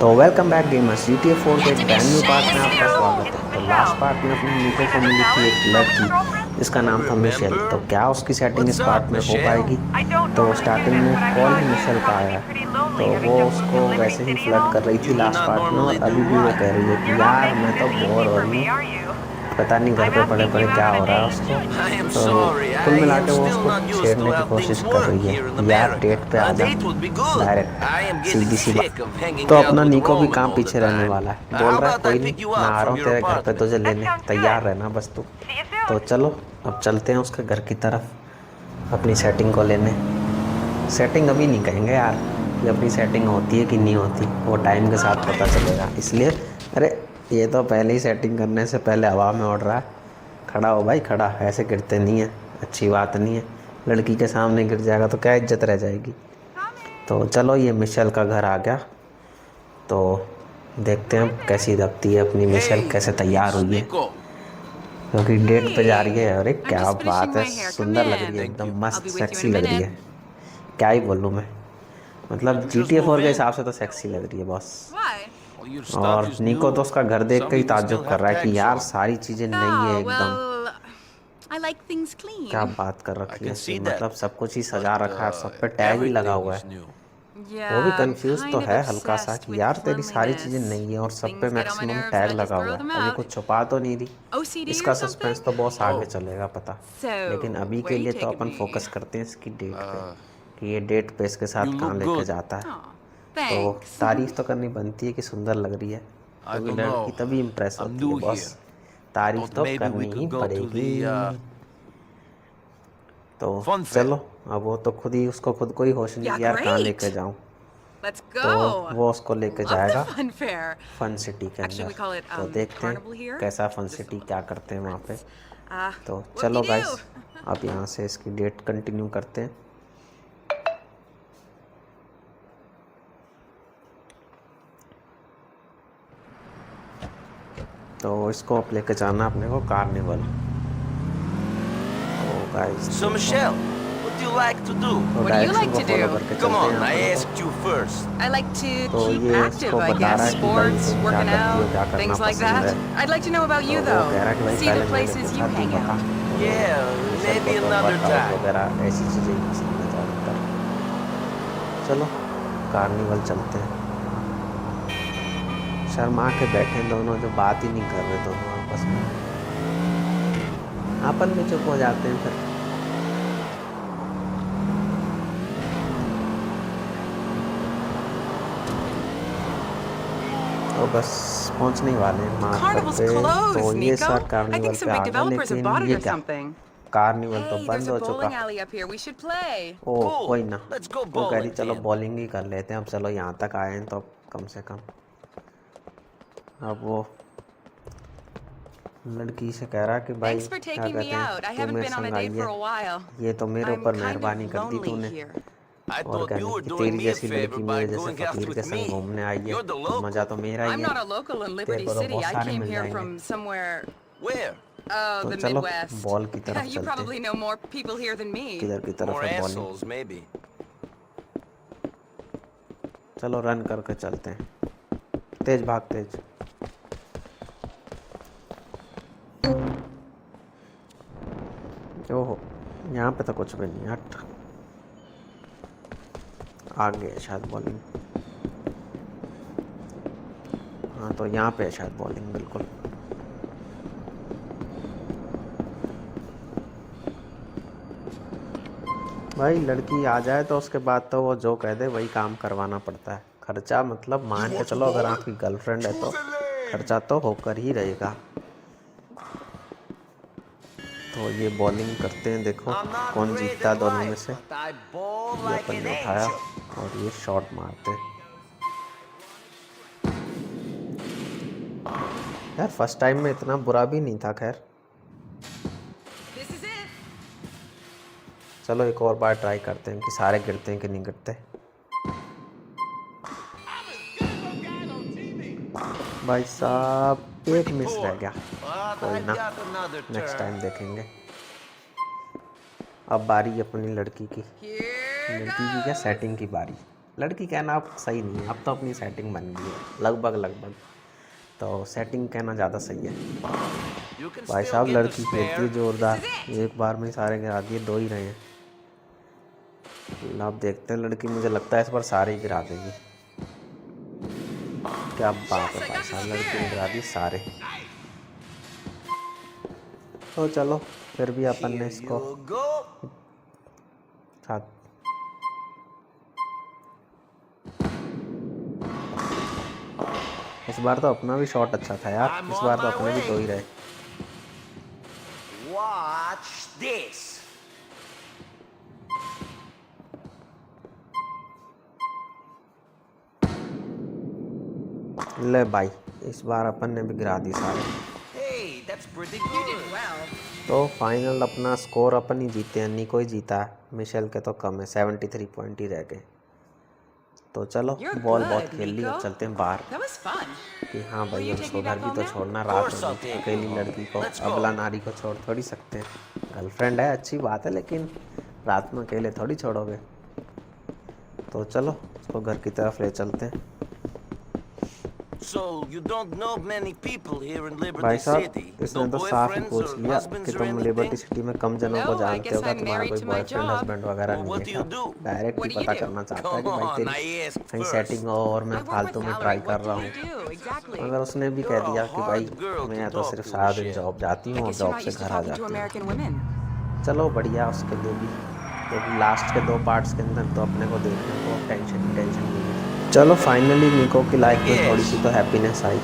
तो welcome back gamers, GTA 4 के एक ब्रांड न्यू पार्ट में आपका स्वागत है। तो लास्ट पार्ट में अपने निको को मिली थी एक लड़की जिसका नाम था मिशेल। तो क्या उसकी सेटिंग इस पार्ट में हो पाएगी? तो स्टार्टिंग में कॉल ही मिशेल का आया। तो वो उसको वैसे ही फ्लर्ट कर रही थी लास्ट पार्ट में, और अभी भी वो कह रही है कि यार मैं तो बोर हो रही हूँ, पता नहीं घर पे पड़े पड़े क्या हो रहा है उसको। तो कुल मिला के वो उसको छेड़ने की कोशिश कर रही है कि यार डेट पे आ जा, डायरेक्ट सीधी सी बात। तो अपना नीको भी कहाँ पीछे रहने वाला है, बोल रहा है कोई नहीं, मैं आ रहा हूँ तेरे घर पे तुझे लेने, तैयार रहना बस तू। तो चलो अब चलते हैं उसके घर की तरफ अपनी सेटिंग को लेने। सेटिंग अभी नहीं कहेंगे यार कि अपनी सेटिंग होती है कि नहीं होती, वो टाइम के साथ पता चलेगा। इसलिए अरे ये तो पहले ही सेटिंग करने से पहले हवा में उड़ रहा है। खड़ा हो भाई खड़ा, ऐसे गिरते नहीं है, अच्छी बात नहीं है। लड़की के सामने गिर जाएगा तो क्या इज्जत रह जाएगी। तो चलो ये मिशेल का घर आ गया। तो देखते हैं कैसी लगती है अपनी मिशेल, कैसे तैयार हुई है, क्योंकि डेट पे जा रही है। अरे क्या बात है, सुंदर लग रही है, एकदम मस्त सेक्सी लग रही है। क्या ही बोलूँ मैं, मतलब GTA 4 के हिसाब से तो सेक्सी लग रही है बॉस। और निको तो उसका घर देख के ही ताज्जुब कर रहा है कि यार सारी चीज़ें नई है एकदम। क्या बात कर रखी है इसने, मतलब सब कुछ ही सजा रखा है, सब पे टैग ही लगा हुआ है। वो भी कंफ्यूज तो है हल्का सा कि यार तेरी सारी चीज़ें नई है और सब पे मैक्सिमम टैग लगा हुआ है, अभी कुछ छुपा तो नहीं रही। इसका सस्पेंस तो बहुत आगे चलेगा पता। लेकिन अभी के लिए तो अपन फोकस करते हैं इसकी डेट पे कि ये डेट पे इसके साथ कहाँ लेके जाता है। तो तारीफ तो करनी बनती है कि सुंदर लग रही है, क्योंकि लड़की तभी इम्प्रेस होती है बॉस, तारीफ तो करनी ही पड़ेगी। तो चलो, अब वो तो खुद ही, उसको खुद को ही होश नहीं कि यार कहाँ लेके जाऊँ। तो वो उसको लेके जाएगा फन सिटी के अंदर। तो देखते हैं कैसा फन सिटी, क्या करते हैं वहाँ पे। तो चलो गाइस, अब यहाँ से इसकी डेट कंटिन्यू करते हैं। तो इसको अब लेके जाना अपने को कार्निवल। तो guys So Michelle, what do you like to do? तो डायरेक्शन को फॉलो करके Come चलते हैं on, I अपने को। asked you first. I like to तो keep ये active, इसको I बता रहा guess. है कि भाई Sports, तुम क्या working करती हो, out, क्या करना things like पसंद that. है। I'd like to know about तो you, वो कह रहा though. है कि भाई See the पहले मेरे को places you था तू hang बता। out. तो Yeah, मिशेल को maybe तो another वर्कआउट time. वगैरह ऐसी चीज़ें ही पसंद है ज़्यादातर। चलो कार्निवल चलते हैं। शर्मा के बैठे दोनों, जो बात ही नहीं कर रहे दोनों आपस में, अपन भी चुप हो जाते हैं फिर। तो बस पहुंचने वाले हैं मार्कर Carnival's पे। तो closed, ये Nico. Sir I think carnival पे some big आ गए, developers have लेकिन bought it ये or क्या, something. कार्निवल तो Hey, बंद there's a हो चुका। bowling alley up here. We should play. O Cool. कोई ना, Let's go वो कह रही bowling चलो then. बॉलिंग ही कर लेते हैं। अब चलो यहाँ तक आए हैं तो अब कम से कम, अब वो लड़की से कह रहा कि भाई Thanks for क्या taking me कहते out. I हैं, तू haven't मेरे been on a संग आई date for है, a while. ये तो मेरे I'm ऊपर kind of मेहरबानी कर दी lonely तूने। here. I और thought you कहने were कि doing तेरी me a जैसी favor लड़की by मेरे जैसे going out फकीर के with संग me. घूमने आई है You're the तो मज़ा local. तो मेरा ही I'm है, not a local in तेरे Liberty को तो City. बहुत I सारे came मिल here जाएंगे। from somewhere. Where? Oh, तो the चलो Midwest. बॉल की तरफ You चलते हैं। probably know more people here than me. किधर की तरफ More है बॉलिंग? assholes, maybe. चलो रन करके चलते हैं, तेज भाग तेज। ओहो, यहाँ पे तो कुछ भी नहीं, हट आगे है शायद बॉलिंग। हाँ तो यहाँ पे है शायद बॉलिंग, बिल्कुल। भाई लड़की आ जाए तो उसके बाद तो वो जो कह दे वही काम करवाना पड़ता है। खर्चा मतलब मान के चलो, अगर आपकी गर्लफ्रेंड है तो खर्चा तो होकर ही रहेगा। तो ये बॉलिंग करते हैं, देखो कौन जीतता है दोनों में से। ये अपन ने उठाया और ये शॉट मारते हैं। यार फर्स्ट टाइम में इतना बुरा भी नहीं था, खैर This is it. चलो एक और बार ट्राई करते हैं कि सारे गिरते हैं कि नहीं गिरते। भाई साहब एक मिस रह गया, कोई ना, नेक्स्ट टाइम देखेंगे। अब बारी अपनी लड़की की, Here लड़की की क्या, goes. सेटिंग की बारी। लड़की कहना अब सही नहीं है, अब तो अपनी सेटिंग बन गई है लगभग, तो सेटिंग कहना ज़्यादा सही है। You can भाई still साहब get the लड़की खेलती है spare. जोरदार, एक बार में ही सारे गिरा दिए, 2 ही रहे हैं। अब देखते हैं लड़की, मुझे लगता है इस बार सारे ही गिरा देगी। क्या बात है भाई साहब, लड़की ने गिरा दी सारे। तो चलो फिर भी अपन ने Here इसको you go. साथ इस बार तो अपना भी शॉट अच्छा था यार, इस बार तो अपने भी 2 ही रहे। Watch this. ले भाई, इस बार अपन ने भी गिरा दी सारे। Hey, that's pretty You did good. well. तो फाइनल अपना स्कोर अपन ही जीते हैं, निको ही जीता है, मिशेल के तो कम है, 73 पॉइंट ही रह गए। तो चलो You're बॉल good, बहुत खेल ली, अब Nico. चलते हैं बाहर That was fun. कि हाँ भाई Will you अब take उसको me घर back भी home तो now? छोड़ना, Of रात course हो I'll गई, take अकेली you home. लड़की को, Let's go. अबला नारी को छोड़ थोड़ी सकते हैं। गर्लफ्रेंड है अच्छी बात है, लेकिन रात में अकेले थोड़ी छोड़ोगे। तो चलो उसको घर की तरफ ले चलते हैं। So you don't know many people here in भाई Liberty साहब City? इसने No तो साफ ही boyfriends पूछ or लिया husbands कि or तुम लिबर्टी anything? सिटी में कम जनों को No, I जानते guess हो, क्या I'm तुम्हारा married कोई to my boyfriend job. Husband वगैरह Well, नहीं what है do क्या? you do? Direct he What do you पता do? करना चाहता है Come कि भाई on, तेरी I asked कहीं first. सेटिंग हो और मैं I work फालतू with में Valerie. ट्राई कर What रहा do हूँ। you do? Exactly. मगर उसने भी You're कह a दिया कि भाई hard girl to मैं तो talk सिर्फ to, सारा दिन Michelle. जॉब जाती I हूँ और guess you're जॉब not से used to घर आ talking to जाती हूँ। American women. चलो बढ़िया, उसके लिए भी, क्योंकि लास्ट के 2 पार्ट्स के अंदर तो अपने को देखने को टेंशन मिली। चलो फाइनली निको की लाइफ में थोड़ी सी तो हैप्पीनेस आई,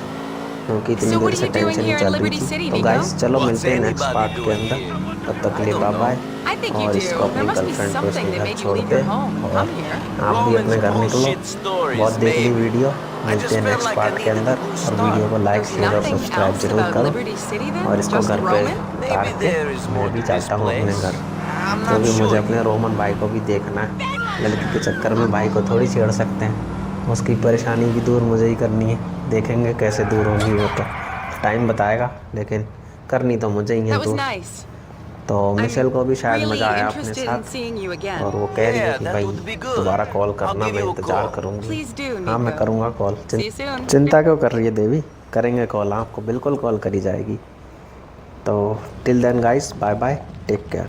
क्योंकि इतनी So देर what are से you doing tension he here in चल रही Liberty थी। City, तो Nico? गाइस चलो What's मिलते हैं नेक्स्ट anybody पार्ट के doing अंदर, here? तब तक के I लिए don't bye bye. I think you और do. इसको अपनी There must be गर्लफ्रेंड को something इसके that घर made you छोड़ leave they, your home and और come here. आप भी अपने घर निकलो। Bullshit stories, बहुत देख ली maybe. वीडियो, I मिलते just हैं felt next like I part के needed अंदर, a new और वीडियो को start. लाइक There's शेयर और nothing सब्सक्राइब else जरूर about करो। Liberty City then? और इसको Just घर पे Roman? उतार Maybe के there is more मैं भी to this चलता हूँ अपने place. घर, I'm not क्योंकि मुझे sure अपने yet. रोमन भाई को भी देखना है। लड़की के चक्कर में भाई को थोड़ी छेड़ सकते हैं, उसकी परेशानी भी दूर मुझे ही करनी है। देखेंगे कैसे दूर होगी, वो तो टाइम बताएगा, लेकिन करनी तो मुझे ही है That was दूर। nice. तो मिशेल को भी शायद Really मज़ा आया अपने interested in साथ, seeing you again. और वो कह रही है Yeah, कि that भाई would be good. दोबारा कॉल I'll करना, give मैं you a इंतज़ार call. करूँगी। Please do, हाँ मैं Nico. करूँगा कॉल। See you soon. चिंता क्यों कर रही है देवी, करेंगे कॉल, आपको बिल्कुल कॉल करी जाएगी। तो till then guys, bye bye, take care.